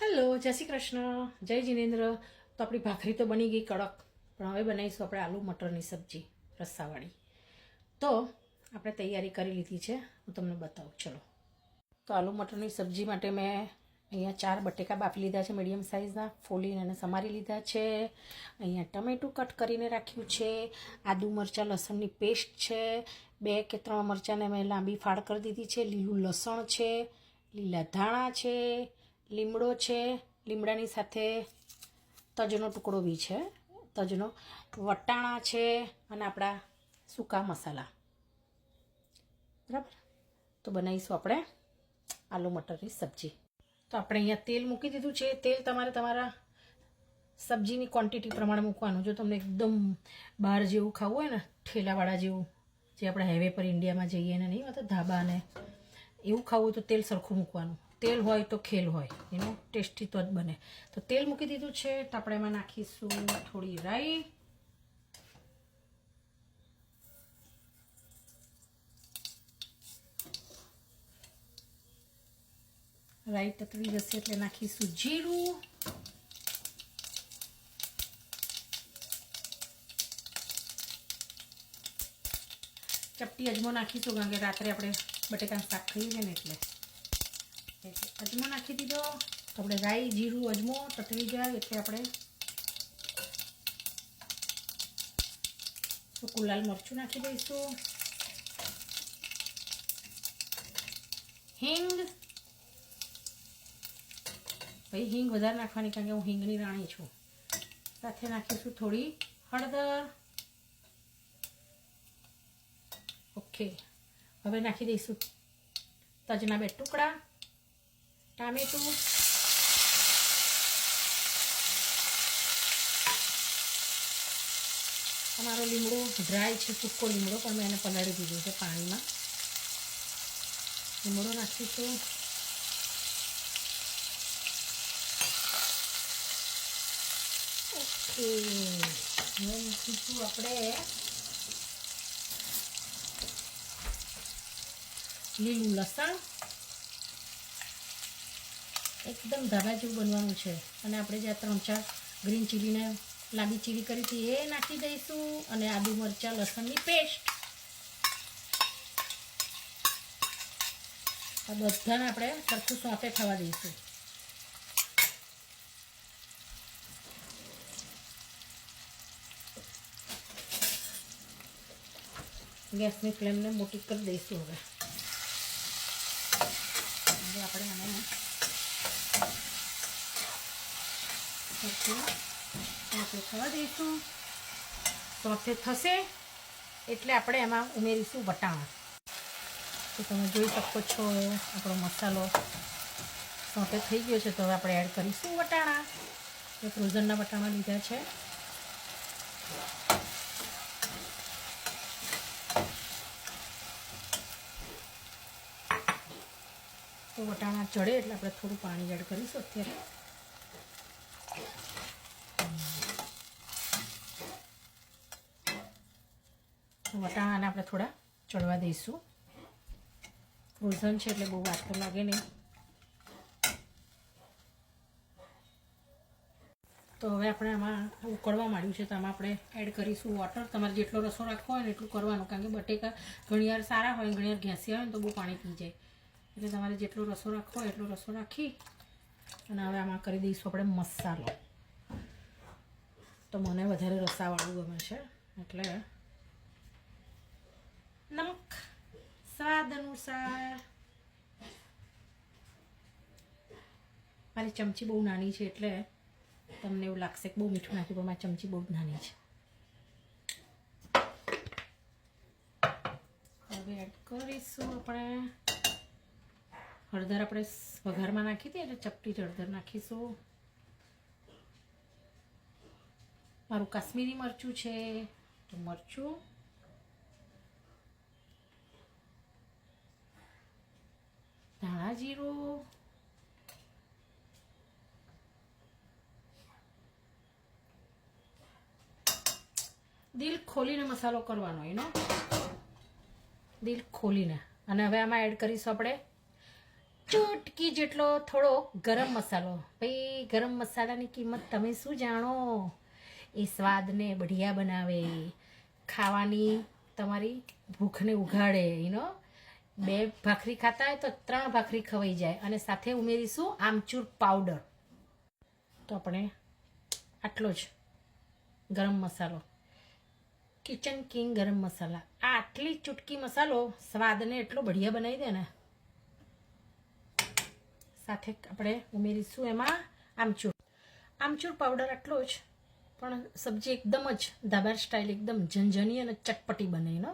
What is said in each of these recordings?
Hello, જય શ્રી કૃષ્ણ, જય જીનેન્દ્ર. તો આપણી ભાખરી તો બની ગઈ કડક, પણ હવે બનાવીશું આપણે આલુ મટરની સબ્જી રસ્સાવાળી. તો આપણે તૈયારી કરી લીધી છે, હું તમને બતાવું. ચલો, તો આલુ મટરની સબ્જી માટે મેં અહીંયા 4 બટેકા બાફી લીધા છે, મીડિયમ સાઇઝના, ફોલીને અને સમારી લીધા છે. અહીંયા ટમેટું કટ કરીને રાખ્યું છે, આદુ મરચાં લસણની પેસ્ટ છે, 2 કે 3 મરચાંને મેં લાંબી ફાળ કરી દીધી છે, લીલું લસણ છે, લીલા ધાણા છે, લીમડો છે, લીમડાની સાથે તજનો ટુકડો બી છે, તજનો, વટાણા છે અને આપણા સૂકા મસાલા. બરાબર, તો બનાવીશું આપણે આલુ મટરની સબ્જી. તો આપણે અહીંયા તેલ મૂકી દીધું છે. તેલ તમારે તમારા સબ્જીની ક્વોન્ટિટી પ્રમાણે મૂકવાનું. જો તમને એકદમ બહાર જેવું ખાવું હોય ને, ઠેલાવાળા જેવું, જે આપણે હાઈવે પર ઇન્ડિયામાં જઈએ ને નહીં હોતા ધાબાને, એવું ખાવું હોય તો તેલ સરખું મૂકવાનું. તેલ હોય તો ખેલ હોય, એનો ટેસ્ટી તો જ બને. તો તેલ મૂકી દીધું છે. તો આપણે એમાં નાખીશું થોડી રાઈ, રાઈ તતરી જશે એટલે નાખીશું જીરું, ચપટી અજમો નાખીશું, કારણ કે રાત્રે આપણે બટેકાનું શાક ખાઈએ ને એટલે અજમો નાખી દીધો. તો આપણે રાઈ, જીરું, અજમો તતરી જાય એટલે આપણે સૂકું લાલ મરચું નાખી દઈશું, હિંગ. ભાઈ હિંગ વધારે નાખવાની, કારણ કે હું હિંગની રાણી છું. સાથે નાખીશું થોડી હળદર. ઓકે, હવે નાખી દઈશું તજના 2 ટુકડા, ટામેટું, અમારો લીમડો ડ્રાય છે, સૂકો લીમડો, પણ મેં એને પલાળી દીધો છે પાણીમાં. લીમડો નાખીશું, ઓકે. હવે નાખીશું આપણે લીલું લસણ. એકદમ ધાબા જેવું બનવાનું છે. અને આપણે જે 3-4 ગ્રીન ચીલીને લાંબી ચીલી કરી હતી એ નાખી દઈશું, અને આદુ મરચાં લસણની પેસ્ટ. આ બધાને આપણે સરખું સોંતે થવા દઈશું. ગેસની ફ્લેમને મોટી કરી દઈશું. હવે આપણે આને સોતે થવા દઈશું. સોતે થશે એટલે આપણે એમાં ઉમેરીશું વટાણા. તો તમે જોઈ શકો છો આપણો મસાલો સોતે થઈ ગયો છે. તો હવે આપણે એડ કરીશું વટાણા. એ ફ્રોઝનના વટાણા લીધા છે. તો વટાણા ચડે એટલે આપણે થોડું પાણી એડ કરીશું અત્યારે. વટાણાને આપણે થોડા ચડવા દઈશું. ફ્રોઝન છે એટલે બહુ વાર તો લાગે નહીં. તો હવે આપણે આમાં ઉકળવા માંડ્યું છે, તો આમાં આપણે એડ કરીશું વોટર. તમારે જેટલો રસો રાખવો હોય ને એટલું કરવાનું, કારણ કે બટેકા ઘણીવાર સારા હોય, ઘણીવાર ઘેંસી હોય ને તો બહુ પાણી પી જાય. એટલે તમારે જેટલો રસો રાખવો હોય એટલો રસો રાખી અને હવે આમાં કરી દઈશું આપણે મસાલો. તો મને વધારે રસાવાળું ગમે છે, એટલે નમક સ્વાદ અનુસાર. મારી ચમચી બહુ નાની છે એટલે તમને એવું લાગશે કે બહુ મીઠું નાખ્યું, પણ મારી ચમચી બહુ જ નાની છે. હવે એડ કરીશું આપણે હળદર. આપણે વઘારમાં નાખી હતી એટલે ચપટી હળદર નાખીશું. મારું કાશ્મીરી મરચું છે તો મરચું, ધાણા જીરું, દિલ ખોલીને મસાલો કરવાનો એનો, દિલ ખોલીને. અને હવે આમાં એડ કરીશું આપણે ચૂટકી જેટલો થોડો ગરમ મસાલો. ભાઈ ગરમ મસાલાની કિંમત તમે શું જાણો? એ સ્વાદને બઢિયા બનાવે, ખાવાની તમારી ભૂખને ઉઘાડે. યુ 2 ભાખરી ખાતા હોય તો 3 ભાખરી ખવાઈ જાય. અને સાથે ઉમેરીશું આમચૂર પાવડર. તો આપણે આટલો જ ગરમ મસાલો, કિચન કિંગ ગરમ મસાલા. આ આટલી ચૂટકી મસાલો સ્વાદને એટલો બઢિયા બનાવી દે ને. સાથે આપણે ઉમેરીશું એમાં આમચૂર પાવડર આટલો જ. પણ સબ્જી એકદમ જ ધાબા સ્ટાઇલ એકદમ ઝનઝની અને ચટપટી બને.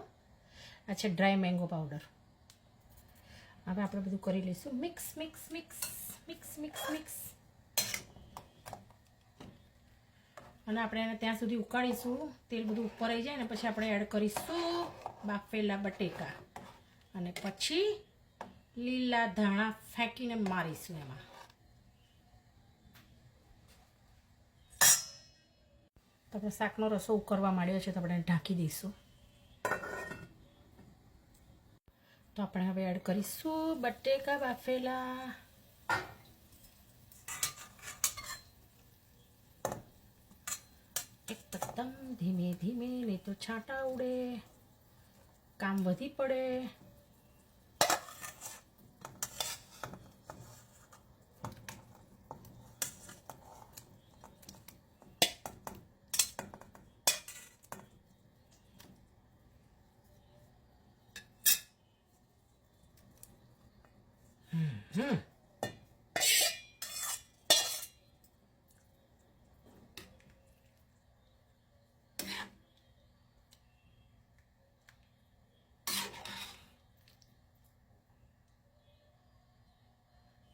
આ છે ડ્રાય મેંગો પાવડર. હવે આપણે બધું કરી લઈશું mix mix mix mix mix mix. અને આપણે એને ત્યાં સુધી ઉકાળીશું, તેલ બધું ઉપર આવી જાય ને પછી આપણે એડ કરીશું બાફેલા બટેકા અને પછી લીલા ધાણા ફેંકીને મારીશું એમાં. તો આપણે શાકનો રસો ઉકળવા માંડ્યો છે તો આપણે ઢાંકી દઈશું. તો આપણે હવે એડ કરીશું બટેકા બાફેલા. એકદમ ધીમે ધીમે, નહીં તો છાંટા ઉડે, કામ વધી પડે.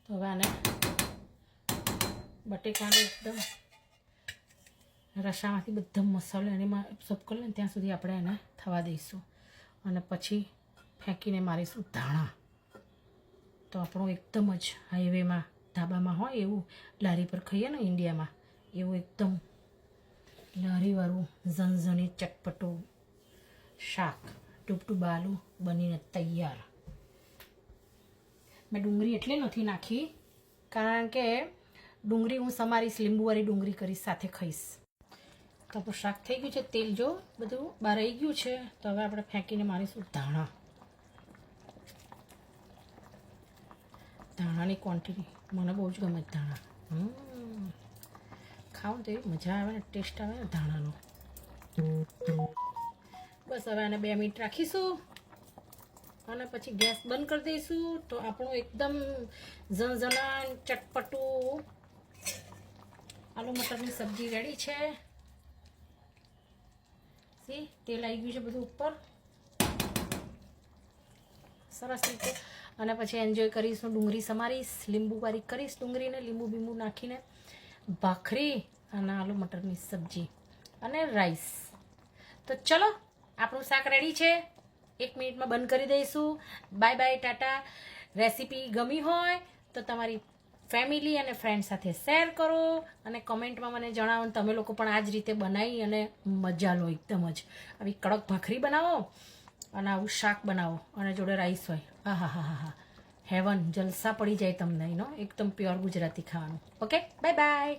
તો હવે આને બટેકાને એકદમ રસામાંથી બધા મસાલો એમાં એબ્સોર્બ કરી લે ત્યાં સુધી આપણે એને થવા દઈશું. અને પછી ફેંકીને મારીશું ધાણા. તો આપણું એકદમ જ હાઈવેમાં ધાબામાં હોય એવું લારી પર ખાઈએ ને ઇન્ડિયામાં, એવું એકદમ લારીવાળું ઝણઝણી ચટપટું શાક ટૂબટૂબા આલુ બનીને તૈયાર. મેં ડુંગળી એટલે નથી નાખી કારણ કે ડુંગળી હું સમારીશ, લીંબુવાળી ડુંગળી કરીશ, સાથે ખાઈશ. તો આપણું શાક થઈ ગયું છે. તેલ જો બધું બહાર આવી ગયું છે. તો હવે આપણે ફેંકીને મારીશું ધાણા. ધાણાની ક્વોન્ટિટી મને બહુ જ ગમે. ધાણા ખાવ તો એવી મજા આવે ને, ટેસ્ટ આવે ને ધાણાનો. બસ હવે આને 2 મિનિટ રાખીશું અને પછી ગેસ બંધ કરી દઈશું. તો આપણું એકદમ ઝણઝણાટ ચટપટું આલુ મટરની સબ્જી રેડી છે. સી તેલ આવી ગયું છે બધું ઉપર સરસ રીતે. અને પછી એન્જોય કરીશું. ડુંગળી સમારીશ, લીંબુ બારીક કરીશ, ડુંગળીને લીંબુ બીંબુ નાખીને ભાખરી અને આલુ મટરની સબ્જી અને રાઈસ. તો ચલો આપણું શાક રેડી છે. 1 મિનિટમાં બંધ કરી દઈશું. Bye bye, Tata. રેસીપી ગમી હોય તો તમારી ફેમિલી અને ફ્રેન્ડ સાથે શેર કરો અને કમેન્ટમાં મને જણાવો. તમે લોકો પણ આ જ રીતે બનાવી અને મજા લો. એકદમ જ આવી કડક ભાખરી બનાવો અને આવું શાક બનાવો અને જોડે રાઈસ હોય. હા હા હા હા હા, હેવન, જલસા પડી જાય તમને. એકદમ પ્યોર ગુજરાતી ખાવાનું. Okay, bye bye.